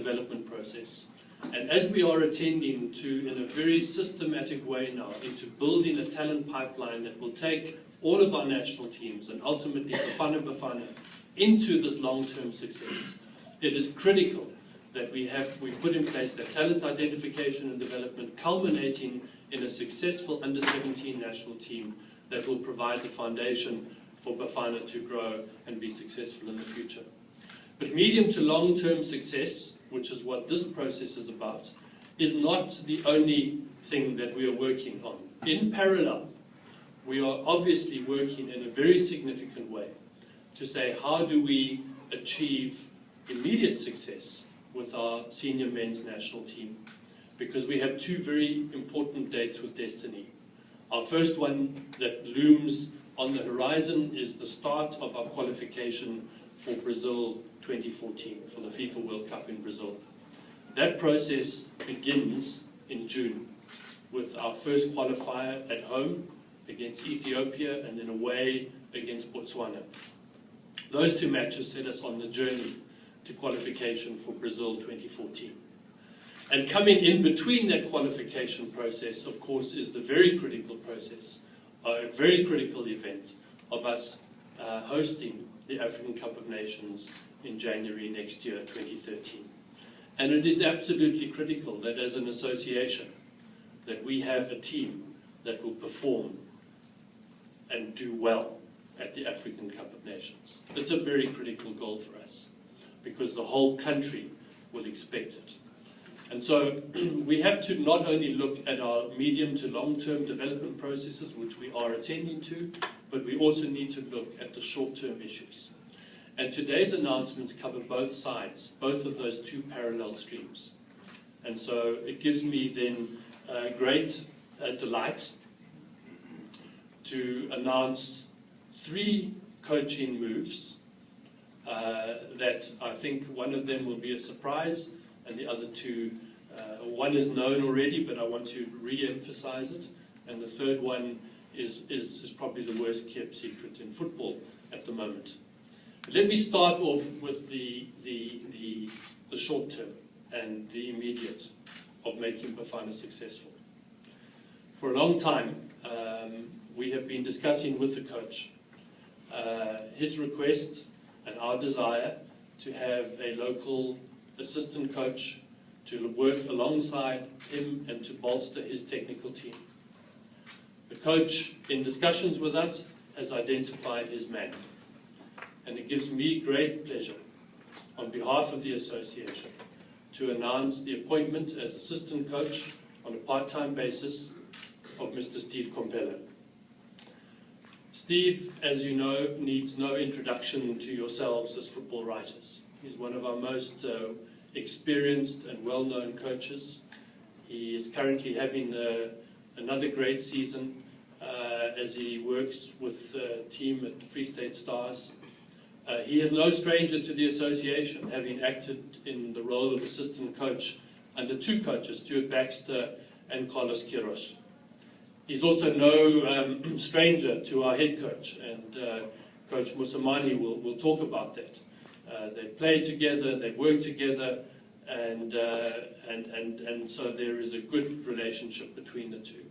development process. And as we are attending to, in a very systematic way now, into building a talent pipeline that will take all of our national teams and ultimately Bafana into this long-term success, it is critical that we put in place that talent identification and development, culminating in a successful under-17 national team that will provide the foundation for Bafana to grow and be successful in the future. But medium to long-term success, which is what this process is about, is not the only thing that we are working on. In parallel, we are obviously working in a very significant way to say, how do we achieve immediate success with our senior men's national team? Because we have two very important dates with destiny. Our first one that looms on the horizon is the start of our qualification for Brazil 2014, for the FIFA World Cup in Brazil. That process begins in June with our first qualifier at home against Ethiopia and then away against Botswana. Those two matches set us on the journey to qualification for Brazil 2014. And coming in between that qualification process, of course, is the very critical process, a very critical event of us hosting the African Cup of Nations in January next year, 2013. And it is absolutely critical that as an association, that we have a team that will perform and do well at the African Cup of Nations. It's a very critical goal for us, because the whole country will expect it. And so we have to not only look at our medium to long-term development processes, which we are attending to, but we also need to look at the short-term issues. And today's announcements cover both sides, both of those two parallel streams. And so it gives me then great delight to announce 3 coaching moves that I think one of them will be a surprise, and the other 2, one is known already, but I want to re-emphasize it, and the third one is probably the worst kept secret in football at the moment. But let me start off with the short term and the immediate of making Bafana successful. For a long time, we have been discussing with the coach his request and our desire to have a local assistant coach to work alongside him and to bolster his technical team. The coach, in discussions with us, has identified his man. And it gives me great pleasure, on behalf of the association, to announce the appointment as assistant coach on a part-time basis of Mr. Steve Kompella. Steve, as you know, needs no introduction to yourselves as football writers. He's one of our most experienced and well-known coaches. He is currently having another great season as he works with the team at the Free State Stars. He is no stranger to the association, having acted in the role of assistant coach under 2 coaches, Stuart Baxter and Carlos Quiros. He's also no stranger to our head coach, and Coach Musamani will talk about that. They play together, they work together, and so there is a good relationship between the 2.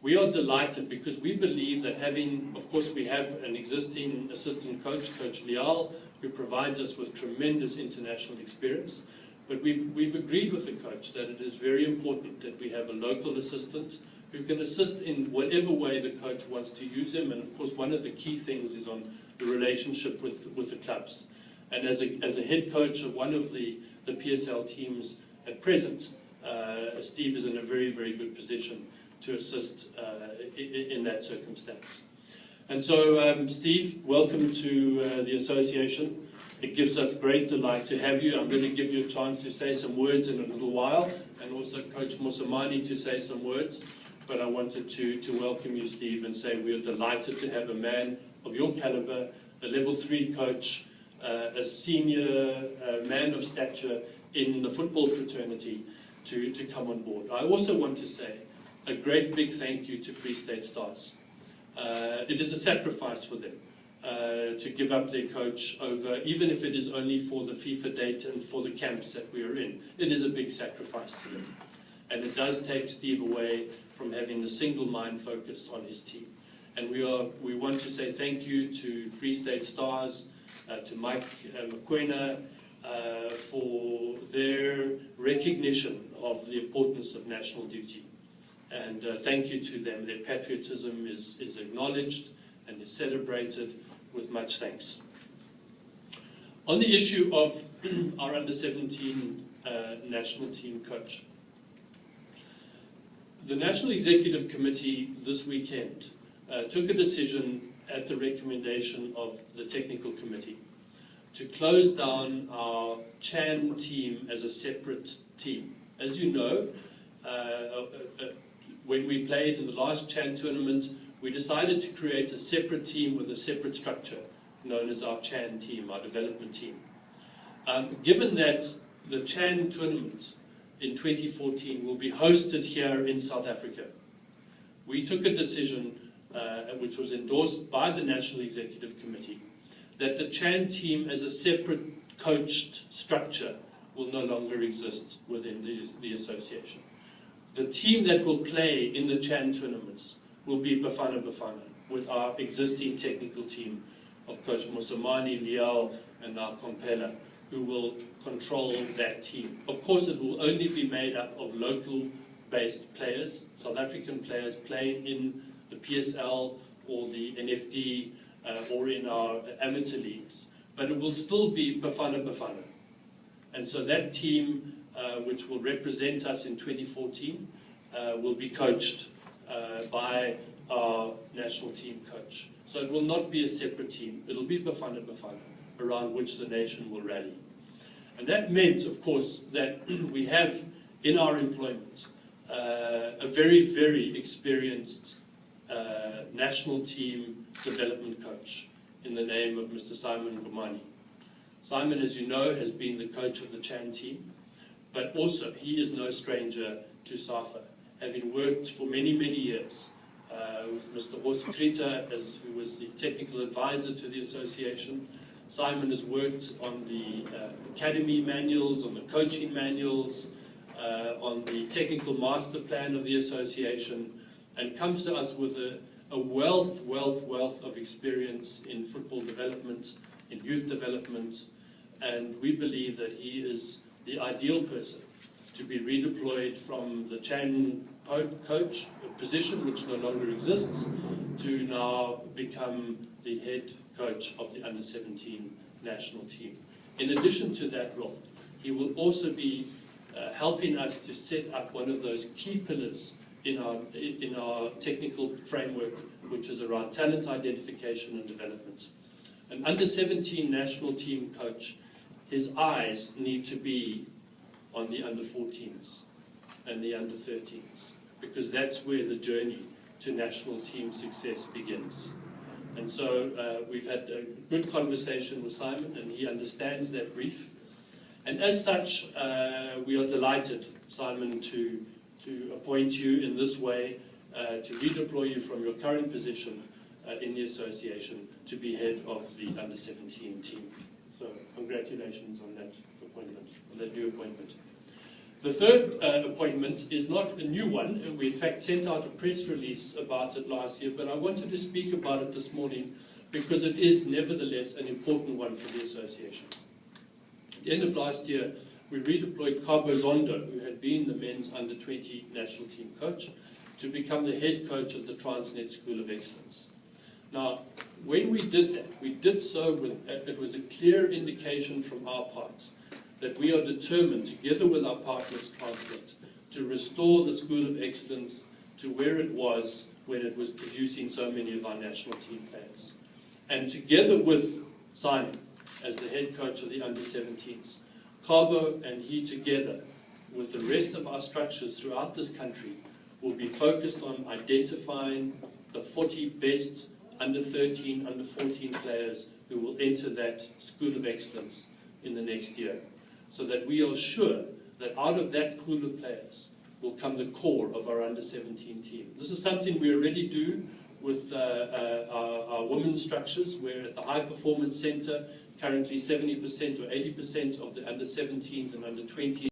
We are delighted because we believe that having, of course, we have an existing assistant coach, Coach Lial, who provides us with tremendous international experience, but we've agreed with the coach that it is very important that we have a local assistant who can assist in whatever way the coach wants to use him. And of course, one of the key things is on the relationship with the clubs. And as a head coach of one of the PSL teams at present, Steve is in a very, very good position to assist in that circumstance. And so, Steve, welcome to the association. It gives us great delight to have you. I'm going to give you a chance to say some words in a little while, and also Coach Musamani to say some words. But I wanted to welcome you, Steve, and say we are delighted to have a man of your caliber, a level 3 coach, a senior man of stature in the football fraternity to come on board. I also want to say a great big thank you to Free State Stars. It is a sacrifice for them to give up their coach over, even if it is only for the FIFA date and for the camps that we are in. It is a big sacrifice to them. And it does take Steve away from having the single mind focus on his team. And we want to say thank you to Free State Stars, to Mike Mokoena, for their recognition of the importance of national duty. And thank you to them. Their patriotism is acknowledged and is celebrated with much thanks. On the issue of our under-17 national team coach, the National Executive Committee this weekend took a decision at the recommendation of the Technical Committee to close down our Chan team as a separate team. As you know, when we played in the last Chan tournament, we decided to create a separate team with a separate structure known as our Chan team, our development team. Given that the Chan tournament in 2014 will be hosted here in South Africa, we took a decision, which was endorsed by the National Executive Committee, that the Chan team as a separate coached structure will no longer exist within the association. The team that will play in the Chan tournaments will be Bafana Bafana, with our existing technical team of Coach Mosamani, Liao, and now Kompela, who will control that team. Of course, it will only be made up of local-based players, South African players playing in the PSL or the NFD or in our amateur leagues, but it will still be Bafana Bafana. And so that team, which will represent us in 2014, will be coached by our national team coach. So it will not be a separate team. It'll be Bafana Bafana, around which the nation will rally. And that meant, of course, that we have in our employment a very, very experienced national team development coach in the name of Mr. Simon Gomani. Simon, as you know, has been the coach of the Chan team, but also he is no stranger to SAFA, having worked for many, many years with Mr. Horst Krita, who was the technical advisor to the association. Simon has worked on the academy manuals, on the coaching manuals, on the technical master plan of the association, and comes to us with a wealth of experience in football development, in youth development, and we believe that he is the ideal person to be redeployed from the Chan coach position, which no longer exists, to now become the head coach of the under-17 national team. In addition to that role, he will also be helping us to set up one of those key pillars in our technical framework, which is around talent identification and development. An under-17 national team coach, his eyes need to be on the under-14s and the under-13s, because that's where the journey to national team success begins. And so we've had a good conversation with Simon, and he understands that brief. And as such, we are delighted, Simon, to appoint you in this way, to redeploy you from your current position in the association to be head of the under-17 team. So congratulations on that appointment, on that new appointment. The third appointment is not a new one, and we in fact sent out a press release about it last year, but I wanted to speak about it this morning because it is nevertheless an important one for the association. At the end of last year, we redeployed Cabo Zondo, who had been the men's under-20 national team coach, to become the head coach of the Transnet School of Excellence. Now, when we did that, we did so with, it was a clear indication from our part that we are determined, together with our partners Transnet, to restore the School of Excellence to where it was when it was producing so many of our national team players. And together with Simon, as the head coach of the under-17s, Cabo and he together, with the rest of our structures throughout this country, will be focused on identifying the 40 best under-13, under-14 players who will enter that School of Excellence in the next year, so that we are sure that out of that pool of players will come the core of our under-17 team. This is something we already do with our women's structures, where at the High Performance Centre, currently 70% or 80% of the under 17s and under 20s